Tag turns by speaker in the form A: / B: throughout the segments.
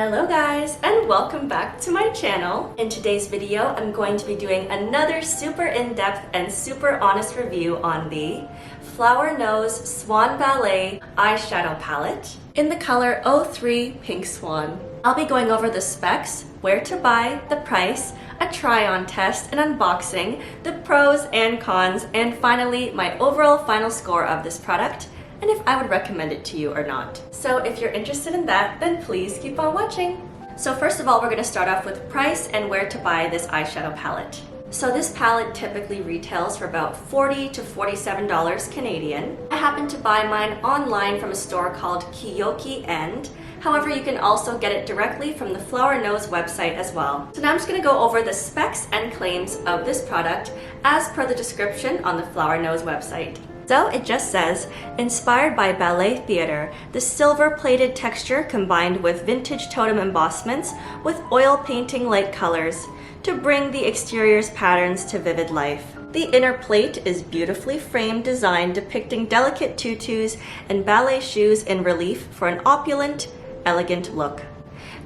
A: Hello guys, and welcome back to my channel. In today's video, I'm going to be doing another super in-depth and super honest review on the Flower Nose Swan Ballet Eyeshadow Palette in the color 03 Pink Swan. I'll be going over the specs, where to buy, the price, a try-on test and unboxing, the pros and cons, and finally my overall final score of this product, and if I would recommend it to you or not. So if you're interested in that, then please keep on watching. So first of all, we're going to start off with price and where to buy this eyeshadow palette. So this palette typically retails for about $40 to $47 Canadian. I happen to buy mine online from a store called Kiyoki End. However, you can also get it directly from the Flower Nose website as well. So now I'm just going to go over the specs and claims of this product as per the description on the Flower Nose website. So it just says, inspired by ballet theater, the silver-plated texture combined with vintage totem embossments with oil painting light colors to bring the exterior's patterns to vivid life. The inner plate is beautifully framed design depicting delicate tutus and ballet shoes in relief for an opulent, elegant look.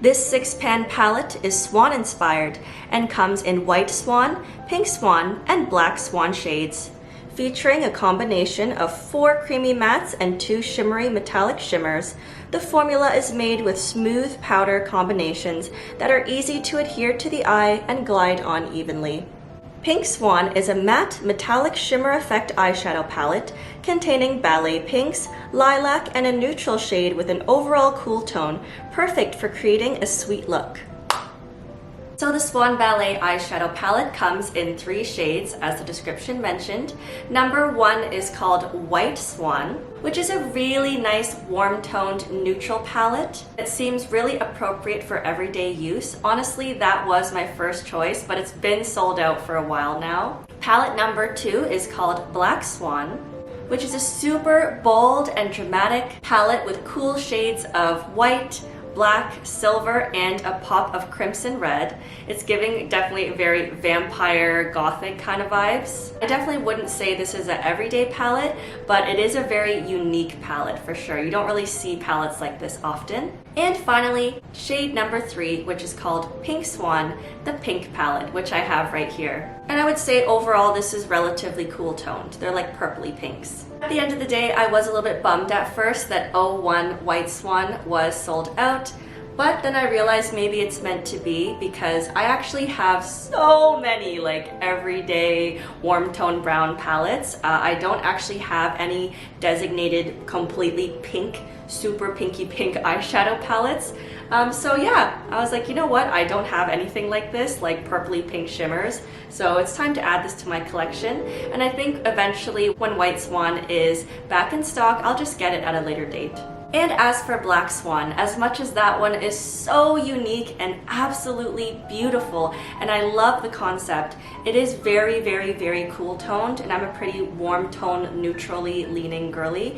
A: This six-pan palette is swan-inspired and comes in white swan, pink swan, and black swan shades. Featuring a combination of 4 creamy mattes and 2 shimmery metallic shimmers, the formula is made with smooth powder combinations that are easy to adhere to the eye and glide on evenly. Pink Swan is a matte metallic shimmer effect eyeshadow palette containing ballet pinks, lilac, and a neutral shade with an overall cool tone, perfect for creating a sweet look. So the Swan Ballet eyeshadow palette comes in 3 shades, as the description mentioned. Number 1 is called White Swan, which is a really nice warm-toned neutral palette. It seems really appropriate for everyday use. Honestly, that was my first choice, but it's been sold out for a while now. Palette number 2 is called Black Swan, which is a super bold and dramatic palette with cool shades of white, black, silver, and a pop of crimson red. It's giving definitely very vampire gothic kind of vibes. I definitely wouldn't say this is an everyday palette, but it is a very unique palette for sure. You don't really see palettes like this often. And finally, shade number 3, which is called Pink Swan, the pink palette, which I have right here. And I would say overall this is relatively cool toned. They're like purpley pinks. At the end of the day, I was a little bit bummed at first that 01 White Swan was sold out, but then I realized maybe it's meant to be because I actually have so many like everyday warm tone brown palettes. I don't actually have any designated completely pink, super pinky pink eyeshadow palettes. So yeah, I was like, you know what? I don't have anything like this, like purpley pink shimmers. So it's time to add this to my collection. And I think eventually when White Swan is back in stock, I'll just get it at a later date. And as for Black Swan, as much as that one is so unique and absolutely beautiful, and I love the concept, it is very, very, very cool toned, and I'm a pretty warm tone, neutrally leaning girly,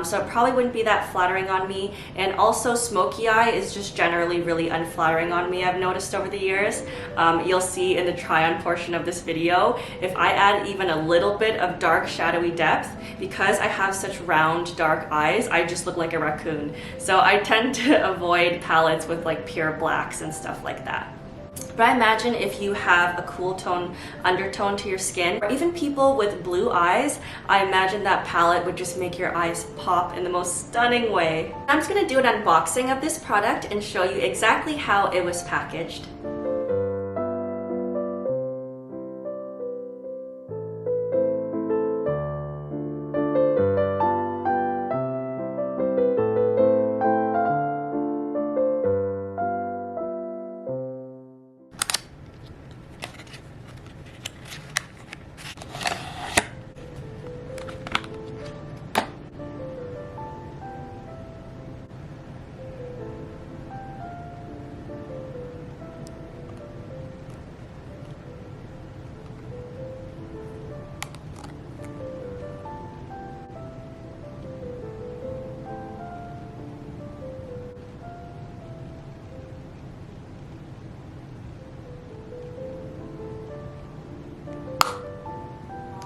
A: so it probably wouldn't be that flattering on me. And also smoky eye is just generally really unflattering on me, I've noticed over the years. You'll see in the try-on portion of this video, if I add even a little bit of dark shadowy depth, because I have such round dark eyes, I just look like a raccoon. So I tend to avoid palettes with like pure blacks and stuff like that. But I imagine if you have a cool tone undertone to your skin, or even people with blue eyes, I imagine that palette would just make your eyes pop in the most stunning way. I'm just going to do an unboxing of this product and show you exactly how it was packaged.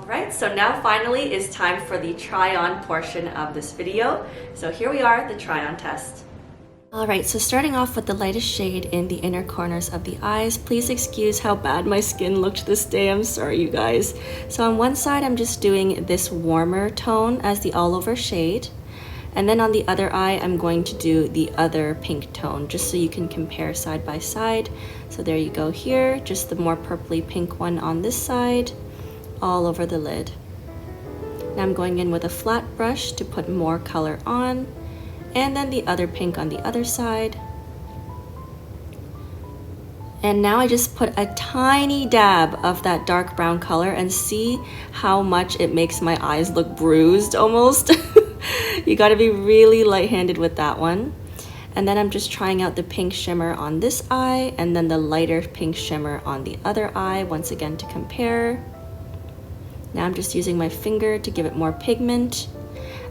A: Alright, so now finally is time for the try-on portion of this video. So here we are, the try-on test. Alright, so starting off with the lightest shade in the inner corners of the eyes. Please excuse how bad my skin looked this day. I'm sorry, you guys. So on one side, I'm just doing this warmer tone as the all-over shade. And then on the other eye, I'm going to do the other pink tone, just so you can compare side by side. So there you go here, just the more purpley pink one on this side, all over the lid. Now I'm going in with a flat brush to put more color on. And then the other pink on the other side. And now I just put a tiny dab of that dark brown color and see how much it makes my eyes look bruised almost. You gotta be really light-handed with that one. And then I'm just trying out the pink shimmer on this eye and then the lighter pink shimmer on the other eye, once again to compare. Now I'm just using my finger to give it more pigment.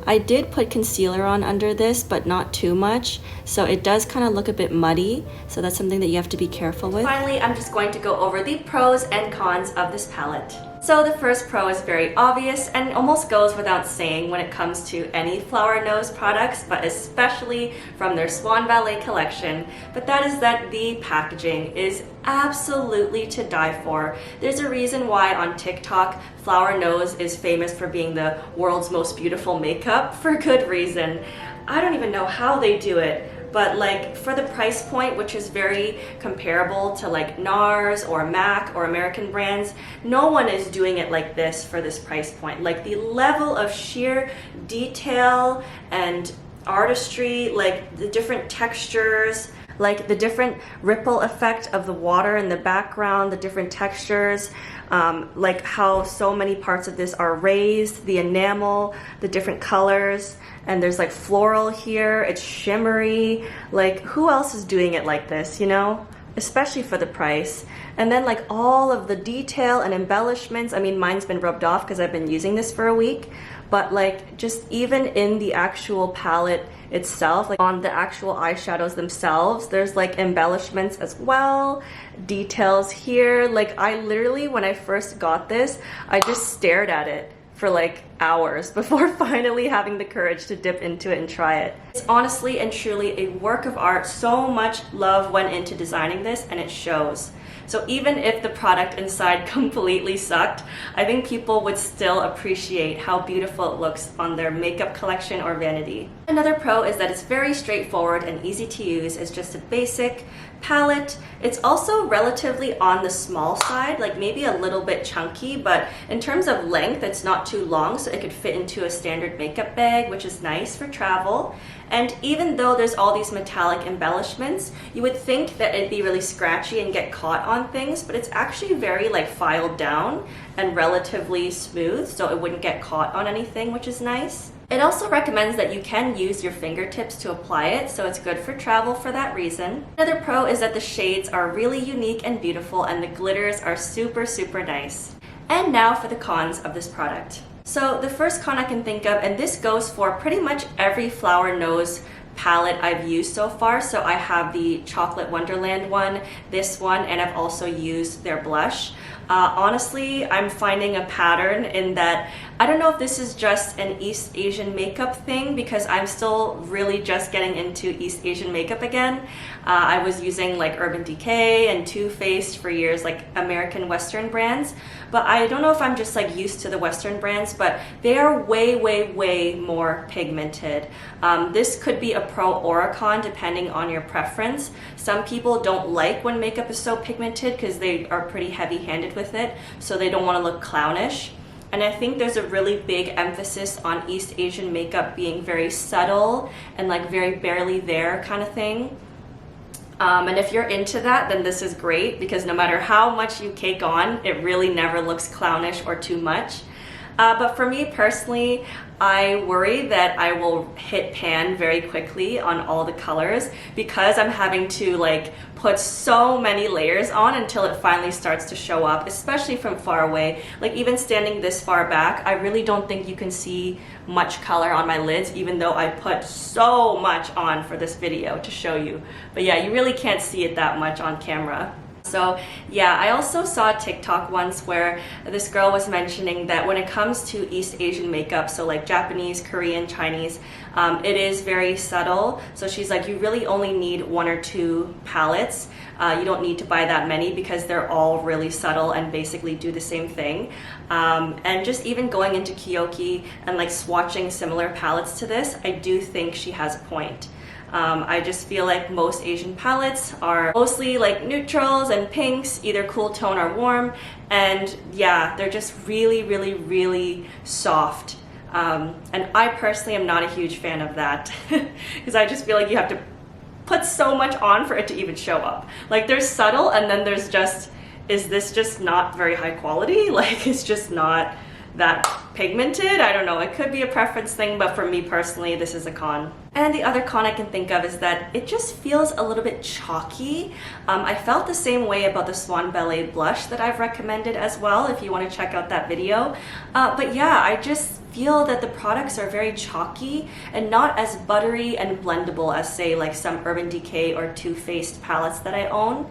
A: I did put concealer on under this, but not too much, so it does kind of look a bit muddy, so that's something that you have to be careful with. Finally, I'm just going to go over the pros and cons of this palette. So the first pro is very obvious and almost goes without saying when it comes to any Flower Nose products, but especially from their Swan Ballet collection, but that is that the packaging is absolutely to die for. There's a reason why on TikTok, Flower Nose is famous for being the world's most beautiful makeup, for good reason. I don't even know how they do it. But like for the price point, which is very comparable to like NARS or MAC or American brands, no one is doing it like this for this price point. Like the level of sheer detail and artistry, like the different textures, like the different ripple effect of the water in the background, the different textures, like how so many parts of this are raised, the enamel, the different colors, and there's like floral here, it's shimmery. Like who else is doing it like this, you know? Especially for the price. And then like all of the detail and embellishments, I mean mine's been rubbed off because I've been using this for a week, but like just even in the actual palette itself, like on the actual eyeshadows themselves, there's like embellishments as well, details here. Like I literally, when I first got this, I just stared at it for like hours before finally having the courage to dip into it and try it. It's honestly and truly a work of art. So much love went into designing this and it shows. So even if the product inside completely sucked, I think people would still appreciate how beautiful it looks on their makeup collection or vanity. Another pro is that it's very straightforward and easy to use. It's just a basic palette. It's also relatively on the small side, like maybe a little bit chunky, but in terms of length, it's not too long, so it could fit into a standard makeup bag, which is nice for travel. And even though there's all these metallic embellishments, you would think that it'd be really scratchy and get caught on things, but it's actually very like filed down and relatively smooth, so it wouldn't get caught on anything, which is nice. It also recommends that you can use your fingertips to apply it, so it's good for travel for that reason. Another pro is that the shades are really unique and beautiful, and the glitters are super, super nice. And now for the cons of this product. So the first con I can think of, and this goes for pretty much every Flower Nose palette I've used so far. So I have the Chocolate Wonderland one, this one, and I've also used their blush. Honestly, I'm finding a pattern in that I don't know if this is just an East Asian makeup thing, because I'm still really just getting into East Asian makeup again. I was using like Urban Decay and Too Faced for years, like American Western brands, but I don't know if I'm just like used to the Western brands, but they are way, way, way more pigmented. This could be a pro or a con depending on your preference. Some people don't like when makeup is so pigmented because they are pretty heavy-handed with it, so they don't want to look clownish. And I think there's a really big emphasis on East Asian makeup being very subtle and like very barely there kind of thing. And if you're into that, then this is great, because no matter how much you cake on, it really never looks clownish or too much. But for me personally, I worry that I will hit pan very quickly on all the colors, because I'm having to like put so many layers on until it finally starts to show up, especially from far away. Like even standing this far back, I really don't think you can see much color on my lids, even though I put so much on for this video to show you. But yeah, you really can't see it that much on camera. So yeah, I also saw a TikTok once where this girl was mentioning that when it comes to East Asian makeup, so like Japanese, Korean, Chinese, It is very subtle, so she's like, you really only need 1 or 2 palettes. You don't need to buy that many because they're all really subtle and basically do the same thing. And just even going into Kyoki and like swatching similar palettes to this, I do think she has a point. I just feel like most Asian palettes are mostly like neutrals and pinks, either cool tone or warm, and yeah, they're just really, really, really soft. And I personally am not a huge fan of that because I just feel like you have to put so much on for it to even show up. Like there's subtle and then there's just, is this just not very high quality? Like it's just not that pigmented. I don't know, it could be a preference thing, but for me personally, this is a con. And the other con I can think of is that it just feels a little bit chalky. I felt the same way about the Swan Ballet blush that I've recommended as well, if you want to check out that video. But yeah, I just feel that the products are very chalky and not as buttery and blendable as say like some Urban Decay or Too Faced palettes that I own.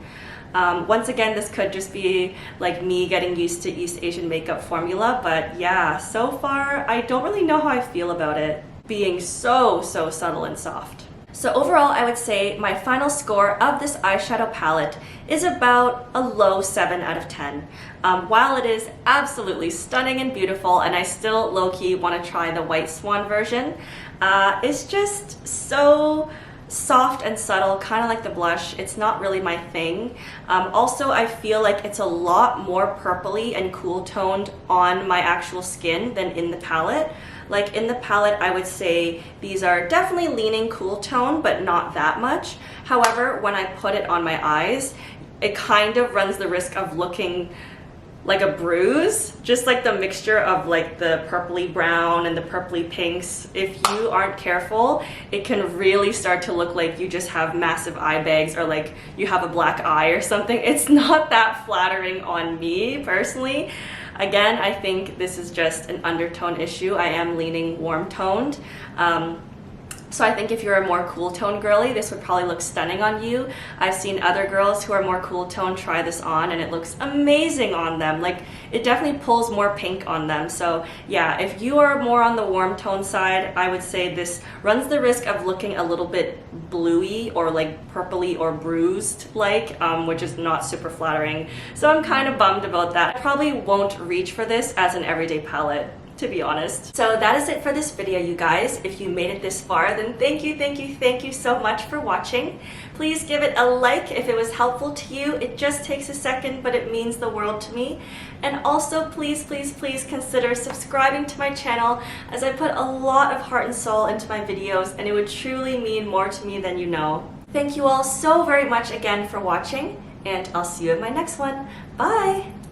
A: Once again, this could just be like me getting used to East Asian makeup formula, but yeah, so far I don't really know how I feel about it being so subtle and soft. So overall, I would say my final score of this eyeshadow palette is about a low 7 out of 10. While it is absolutely stunning and beautiful, and I still low-key want to try the White Swan version, it's just so soft and subtle, kind of like the blush. It's not really my thing. Also, I feel like it's a lot more purpley and cool toned on my actual skin than in the palette. Like in the palette, I would say these are definitely leaning cool tone, but not that much. However, when I put it on my eyes, it kind of runs the risk of looking like a bruise, just like the mixture of like the purpley brown and the purpley pinks. If you aren't careful, it can really start to look like you just have massive eye bags or like you have a black eye or something. It's not that flattering on me personally. Again, I think this is just an undertone issue. I am leaning warm toned. So I think if you're a more cool tone girly, this would probably look stunning on you. I've seen other girls who are more cool tone try this on and it looks amazing on them. Like it definitely pulls more pink on them. So yeah, if you are more on the warm tone side, I would say this runs the risk of looking a little bit bluey or like purpley or bruised like, which is not super flattering. So I'm kind of bummed about that. I probably won't reach for this as an everyday palette, to be honest. So that is it for this video, you guys. If you made it this far, then thank you so much for watching. Please give it a like if it was helpful to you. It just takes a second, but it means the world to me. And also, please consider subscribing to my channel, as I put a lot of heart and soul into my videos, and it would truly mean more to me than you know. Thank you all so very much again for watching, and I'll see you in my next one. Bye!